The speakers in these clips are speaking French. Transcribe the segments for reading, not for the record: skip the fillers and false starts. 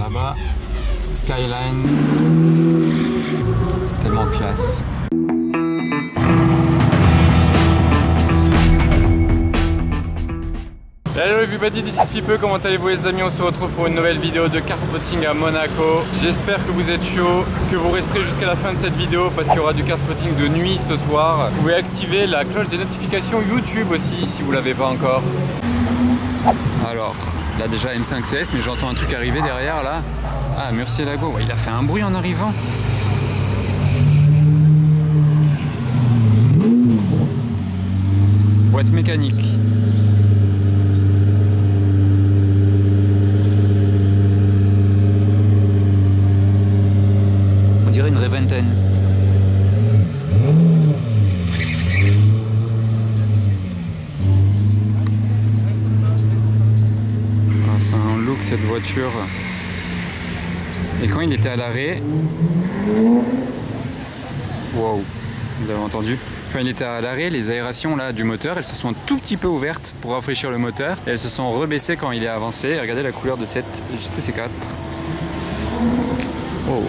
là-bas. Skyline. Tellement classe. Hello everybody, this is Fipe, comment allez-vous les amis? On se retrouve pour une nouvelle vidéo de car spotting à Monaco. J'espère que vous êtes chaud, que vous resterez jusqu'à la fin de cette vidéo parce qu'il y aura du car spotting de nuit ce soir. Vous pouvez activer la cloche des notifications YouTube aussi si vous ne l'avez pas encore. Alors, là déjà M5CS, mais j'entends un truc arriver derrière là. Ah, Murcielago, ouais, il a fait un bruit en arrivant. Boîte mécanique. On dirait une Reventen. Ah, c'est un look cette voiture. Et quand il était à l'arrêt, wow, vous avez entendu? Quand il était à l'arrêt, les aérations là du moteur, elles se sont un tout petit peu ouvertes pour rafraîchir le moteur et elles se sont rebaissées quand il est avancé. Et regardez la couleur de cette GTC4. Oh.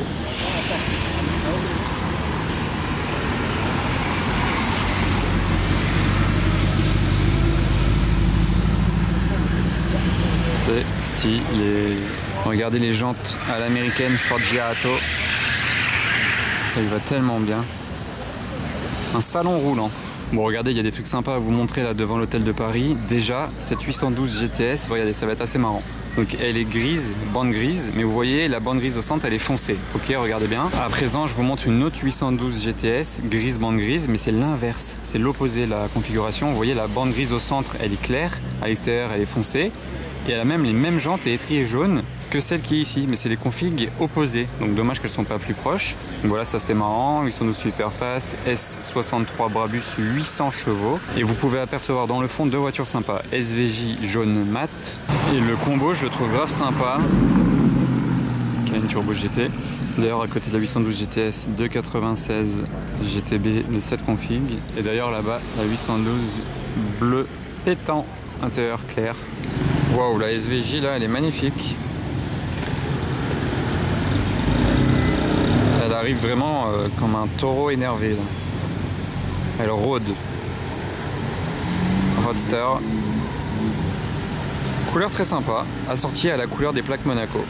C'est stylé. Regardez les jantes à l'américaine Ford Giato. Ça lui va tellement bien. Un salon roulant. Bon, regardez, il y a des trucs sympas à vous montrer là devant l'hôtel de Paris. Déjà, cette 812 GTS, regardez, ça va être assez marrant. Donc elle est grise, bande grise, mais vous voyez la bande grise au centre, elle est foncée. Ok, regardez bien. À présent, je vous montre une autre 812 GTS, grise, bande grise, mais c'est l'inverse. C'est l'opposé, la configuration. Vous voyez la bande grise au centre, elle est claire. À l'extérieur, elle est foncée. Et elle a même les mêmes jantes et étriers jaunes que celle qui est ici, mais c'est les configs opposés. Donc dommage qu'elles ne sont pas plus proches. Donc voilà, ça c'était marrant. 812 Superfast, S63 Brabus, 800 chevaux. Et vous pouvez apercevoir dans le fond deux voitures sympas. SVJ jaune mat. Et le combo, je le trouve grave sympa. Cayenne Turbo GT. D'ailleurs, à côté de la 812 GTS, 296 GTB de 7 configs. Et d'ailleurs là-bas, la 812 bleu pétant, intérieur clair. Waouh, la SVJ là, elle est magnifique. Elle arrive vraiment comme un taureau énervé là. Elle rôde. Roadster. Couleur très sympa, assortie à la couleur des plaques Monaco.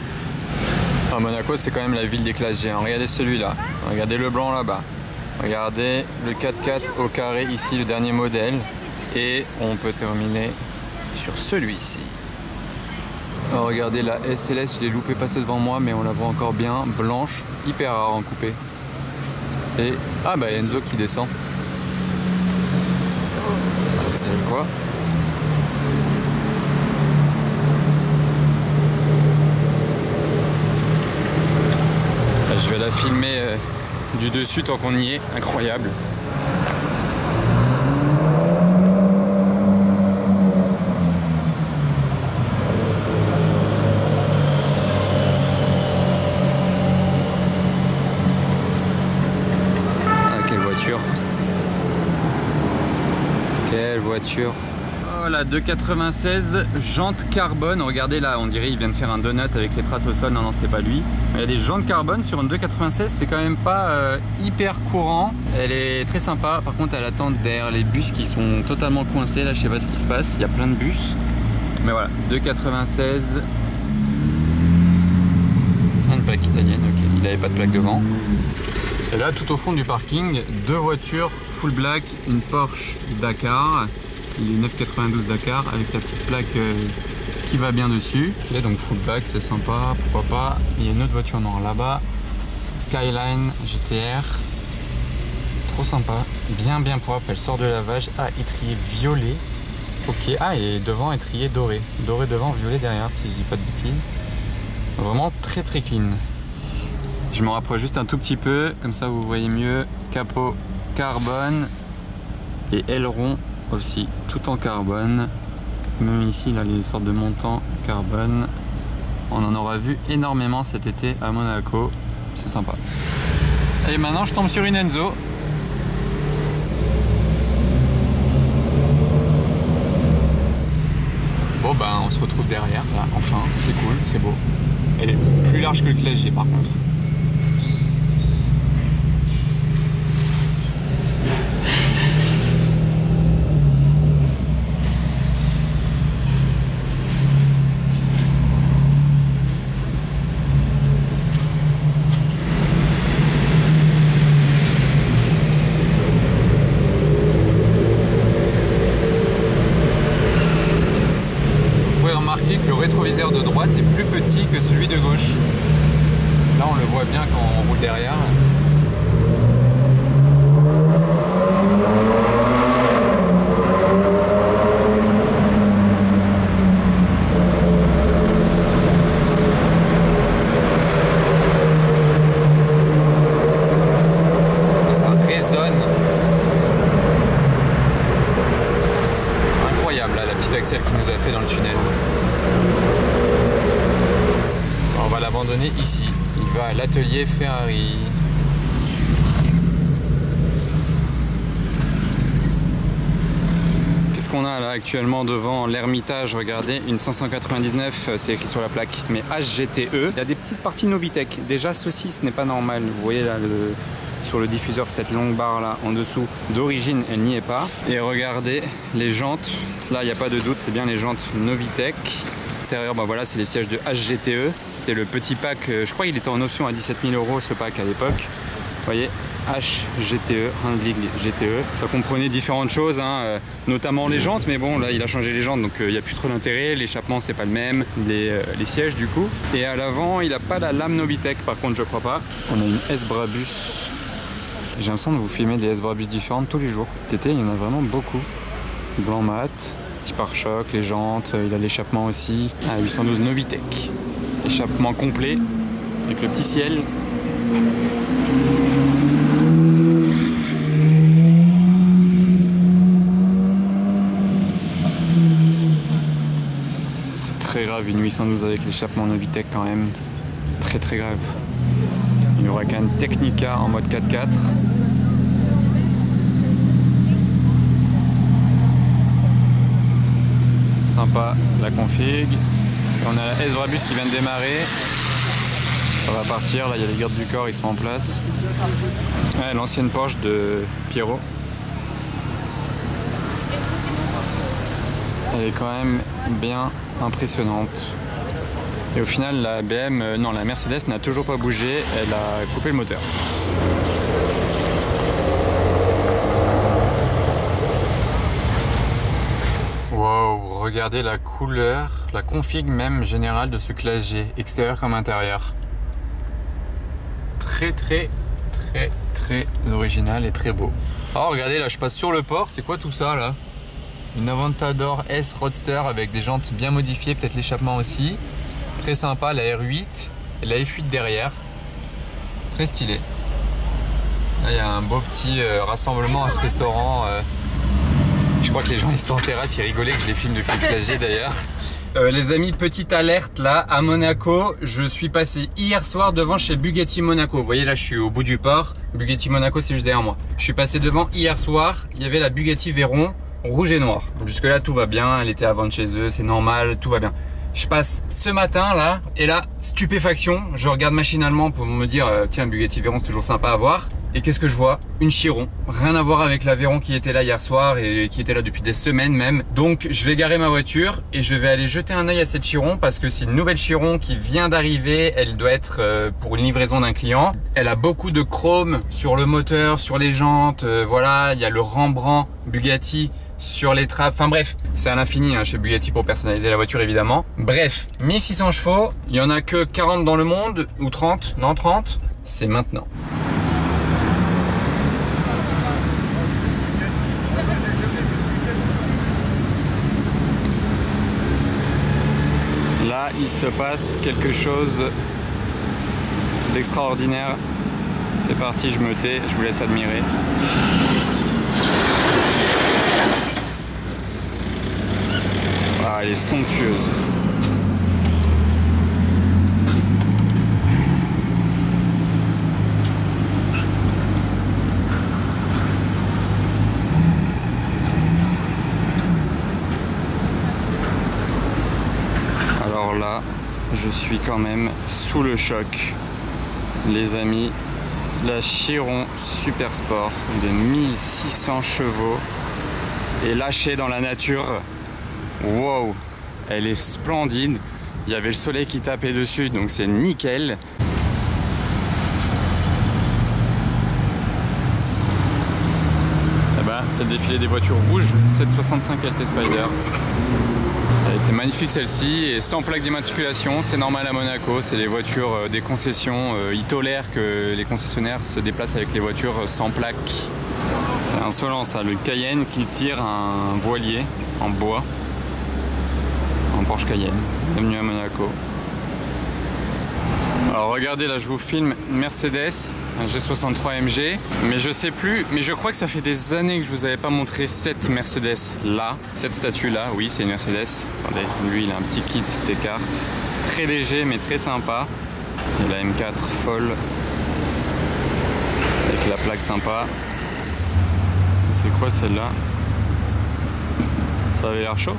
Ah, Monaco, c'est quand même la ville des classes G. Regardez celui-là. Regardez le blanc là-bas. Regardez le 4x4 au carré ici, le dernier modèle. Et on peut terminer sur celui-ci. Alors regardez la SLS, je l'ai loupé passer devant moi, mais on la voit encore bien, blanche, hyper rare en coupé. Et ah bah Enzo qui descend. Vous savez quoi? Je vais la filmer du dessus tant qu'on y est, incroyable. Quelle voiture! Oh la 296 jantes carbone, regardez là, on dirait il vient de faire un donut avec les traces au sol. Non, c'était pas lui. Il y a des jantes carbone sur une 296, c'est quand même pas hyper courant. Elle est très sympa, par contre elle attend derrière les bus qui sont totalement coincés. Là je sais pas ce qui se passe, il y a plein de bus. Mais voilà, 296. Une plaque italienne, ok, il n'avait pas de plaque devant. Et là tout au fond du parking, deux voitures full black, une Porsche Dakar, il est 992 Dakar avec la petite plaque qui va bien dessus. Ok, donc full black, c'est sympa, pourquoi pas. Il y a une autre voiture noire là-bas, Skyline GTR, trop sympa, bien propre, elle sort de lavage. Ah, étrier violet, ok, ah et devant étrier doré, doré devant, violet derrière si je dis pas de bêtises. Vraiment très clean. Je me rapproche juste un tout petit peu, comme ça vous voyez mieux. Capot carbone et aileron aussi, tout en carbone. Même ici, là, les sortes de montants carbone. On en aura vu énormément cet été à Monaco. C'est sympa. Et maintenant, je tombe sur une Enzo. Bon ben, se retrouve derrière, là, enfin, c'est cool, c'est beau. Elle est plus large que le Classe G par contre. Que le rétroviseur de droite est plus petit que celui de gauche. Là on le voit bien quand on roule derrière. Ça résonne. Incroyable là, la petite axelle qu'il nous a fait dans le tunnel. On va l'abandonner ici. Il va à l'atelier Ferrari. Qu'est-ce qu'on a là actuellement devant l'Hermitage? Regardez, une 599, c'est écrit sur la plaque, mais HGTE. Il y a des petites parties Novitec. Déjà, ceci, ce n'est pas normal. Vous voyez là, sur le diffuseur, cette longue barre là en dessous, d'origine, elle n'y est pas. Et regardez les jantes. Là, il n'y a pas de doute, c'est bien les jantes Novitec. Bah voilà, c'est les sièges de HGTE. C'était le petit pack, je crois qu'il était en option à 17 000 € ce pack à l'époque. Vous voyez, HGTE, Handling GTE. Ça comprenait différentes choses, hein, notamment les jantes, mais bon, là il a changé les jantes donc il n'y a plus trop d'intérêt. L'échappement c'est pas le même, les sièges du coup. Et à l'avant, il n'a pas la lame Novitec par contre, je crois pas. On a une S-Brabus. J'ai l'impression de vous filmer des S-Brabus différentes tous les jours. Cet été, il y en a vraiment beaucoup. Blanc mat. Petit pare-choc, les jantes, il a l'échappement aussi. Ah, 812 Novitec. Échappement complet avec le petit ciel. C'est très grave une 812 avec l'échappement Novitec quand même. Très très grave. Une Huracan Technica en mode 4x4. Sympa la config. Et on a la S-Brabus qui vient de démarrer. Ça va partir, là il y a les gardes du corps, ils sont en place. Ouais, l'ancienne Porsche de Pierrot. Elle est quand même bien impressionnante. Et au final la la Mercedes n'a toujours pas bougé, elle a coupé le moteur. Wow, regardez la couleur, la config même générale de ce Classe G, extérieur comme intérieur. Très original et très beau. Alors regardez là, je passe sur le port, c'est quoi tout ça là? Une Aventador S Roadster avec des jantes bien modifiées, peut-être l'échappement aussi. Très sympa, la R8 et la F8 derrière. Très stylé. Là il y a un beau petit rassemblement à ce restaurant. Je crois que les gens ils étaient en terrasse, ils rigolaient que je les filme depuis le Classe G d'ailleurs. Les amis, petite alerte là, à Monaco, je suis passé hier soir devant chez Bugatti Monaco. Vous voyez là, je suis au bout du port. Bugatti Monaco, c'est juste derrière moi. Je suis passé devant hier soir, il y avait la Bugatti Veyron rouge et noir. Jusque là, tout va bien, elle était à vendre chez eux, c'est normal, tout va bien. Je passe ce matin là, et là, stupéfaction, je regarde machinalement pour me dire, tiens, Bugatti Veyron, c'est toujours sympa à voir. Et qu'est-ce que je vois? Une Chiron. Rien à voir avec la Veyron qui était là hier soir et qui était là depuis des semaines même. Donc je vais garer ma voiture et je vais aller jeter un œil à cette Chiron parce que c'est une nouvelle Chiron qui vient d'arriver. Elle doit être pour une livraison d'un client. Elle a beaucoup de chrome sur le moteur, sur les jantes. Voilà, il y a le Rembrandt Bugatti sur les trappes. Enfin bref, c'est à l'infini hein, chez Bugatti pour personnaliser la voiture évidemment. Bref, 1600 chevaux. Il y en a que 40 dans le monde ou 30. Non, 30. C'est maintenant. Là, il se passe quelque chose d'extraordinaire. C'est parti, je me tais, je vous laisse admirer. Ah, elle est somptueuse. suis quand même sous le choc, les amis. La Chiron Super Sport de 1600 chevaux est lâchée dans la nature. Wow, elle est splendide. Il y avait le soleil qui tapait dessus, donc c'est nickel. Et ben, c'est le défilé des voitures rouges, 765 LT Spider. Elle était magnifique celle-ci et sans plaque d'immatriculation, c'est normal à Monaco, c'est les voitures des concessions, ils tolèrent que les concessionnaires se déplacent avec les voitures sans plaque. C'est insolent ça, le Cayenne qui tire un voilier en bois, en Porsche Cayenne, bienvenue à Monaco. Alors regardez là, je vous filme une Mercedes, un G63 MG, mais je sais plus, mais je crois que ça fait des années que je vous avais pas montré cette Mercedes là, cette statue là, oui c'est une Mercedes. Attendez, lui il a un petit kit des cartes, très léger mais très sympa. Et la M4 folle, avec la plaque sympa. C'est quoi celle-là? Ça avait l'air chaud.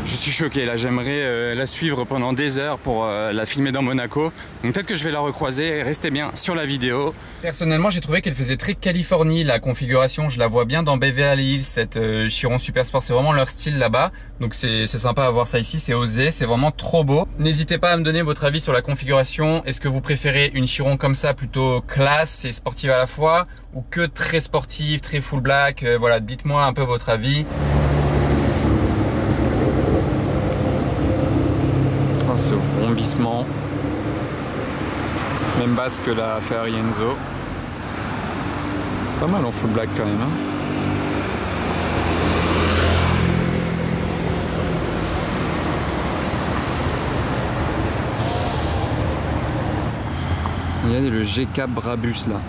Je suis choqué là, j'aimerais la suivre pendant des heures pour la filmer dans Monaco. Donc peut-être que je vais la recroiser, restez bien sur la vidéo. Personnellement j'ai trouvé qu'elle faisait très Californie la configuration, je la vois bien dans Beverly Hills, cette Chiron Super Sport, c'est vraiment leur style là-bas. Donc c'est sympa à voir ça ici, c'est osé, c'est vraiment trop beau. N'hésitez pas à me donner votre avis sur la configuration. Est-ce que vous préférez une Chiron comme ça, plutôt classe et sportive à la fois, ou que très sportive, très full black? Voilà, dites-moi un peu votre avis. Ce vrombissement, même basse que la Ferrari Enzo, pas mal en full black quand même hein. Regardez le G-Cap Brabus là,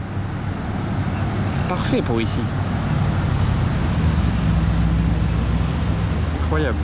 c'est parfait pour ici, incroyable.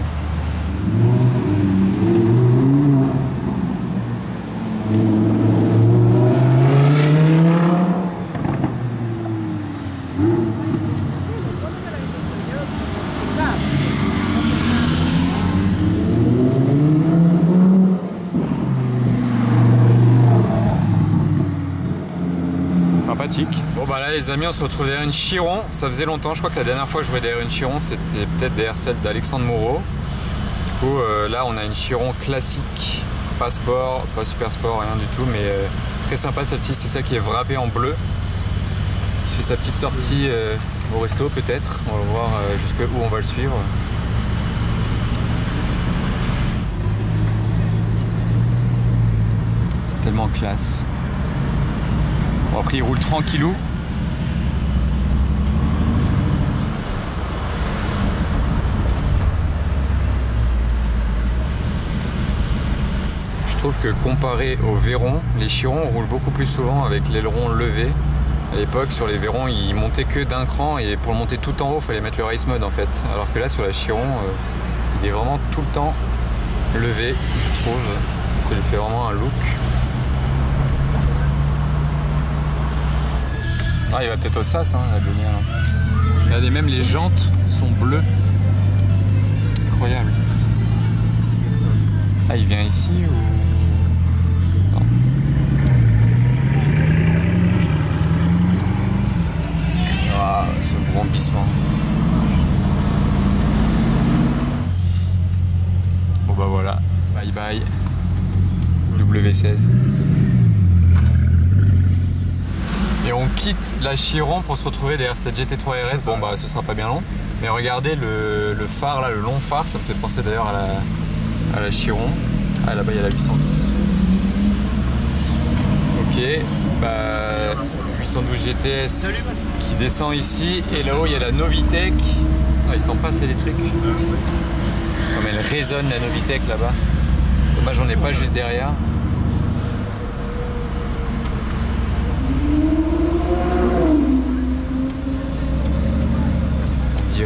Sympathique. Bon bah là les amis, on se retrouve derrière une Chiron. Ça faisait longtemps, je crois que la dernière fois que je jouais derrière une Chiron c'était peut-être derrière celle d'Alexandre Moreau. Du coup là on a une Chiron classique, pas sport, pas super sport, rien du tout, mais très sympa celle-ci, c'est celle qui est wrappée en bleu. Il fait sa petite sortie au resto peut-être, on va voir jusqu'où on va le suivre. C'est tellement classe. Bon, après il roule tranquillou. Je trouve que comparé au Veyron, les Chirons roulent beaucoup plus souvent avec l'aileron levé. À l'époque sur les Veyrons ils montaient que d'un cran et pour le monter tout en haut il fallait mettre le race mode en fait. Alors que là sur la Chiron il est vraiment tout le temps levé, je trouve. Ça lui fait vraiment un look. Ah, il va peut-être au sas, hein, la lumière. Regardez, même les jantes sont bleues. Incroyable. Ah, il vient ici ou... Non. Ah, ce vrombissement. Bon bah voilà, bye bye. W16. Et on quitte la Chiron pour se retrouver derrière cette GT3 RS. Bon bah ce sera pas bien long. Mais regardez le phare là, le long phare, ça me fait penser d'ailleurs à la Chiron. Ah là-bas il y a la 812. Ok, bah 812 GTS qui descend ici. Et là-haut il y a la Novitec. Ah, ils s'en passent les trucs. Comme elle résonne la Novitec là-bas. Dommage j'en ai pas juste derrière.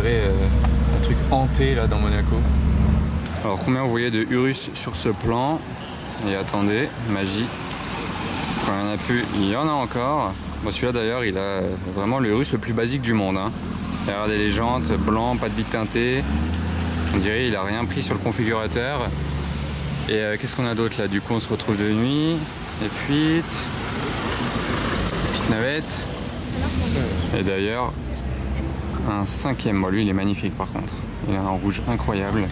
Un truc hanté là dans Monaco. Alors combien vous voyez de Urus sur ce plan? Et attendez, magie. Quand il n'y en a plus, il y en a encore. Bon, celui-là d'ailleurs il a vraiment le Urus le plus basique du monde hein. Regardez les jantes, blanc, pas de vitre teintée. On dirait il a rien pris sur le configurateur. Et qu'est-ce qu'on a d'autre là? Du coup on se retrouve de nuit, les fuites, petite navette. Et d'ailleurs un 5e, bon, lui il est magnifique par contre, il a un rouge incroyable.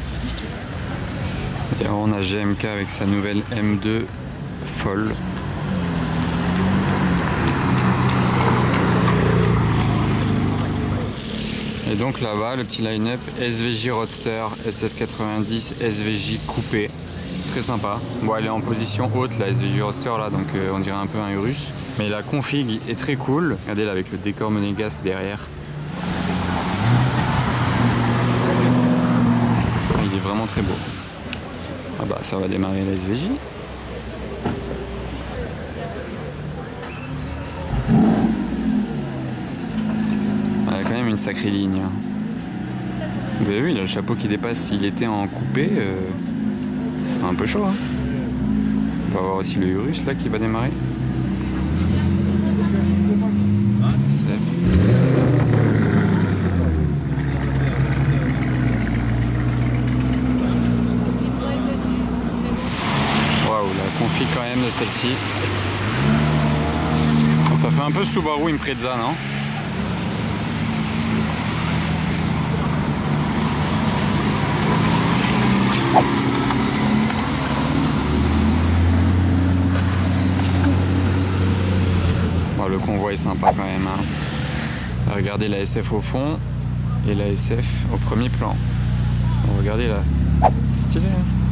Et on a GMK avec sa nouvelle M2 folle. Et donc là-bas, le petit line-up SVJ Roadster, SF90, SVJ coupé. Très sympa. Bon, elle est en position haute, la SVJ Roadster, là, donc on dirait un peu un Urus. Mais la config est très cool. Regardez là, avec le décor monégasque derrière. Il est vraiment très beau. Ah bah, ça va démarrer la SVJ. Une sacrée ligne. Vous avez vu, il a le chapeau qui dépasse. S'il était en coupé, ce serait un peu chaud. Hein. On va voir aussi le Urus là qui va démarrer. Waouh, la config quand même de celle-ci. Bon, ça fait un peu Subaru Impreza, non? Le convoi est sympa quand même. Hein. Regardez la SF au fond et la SF au premier plan. Regardez là. Stylé. Hein.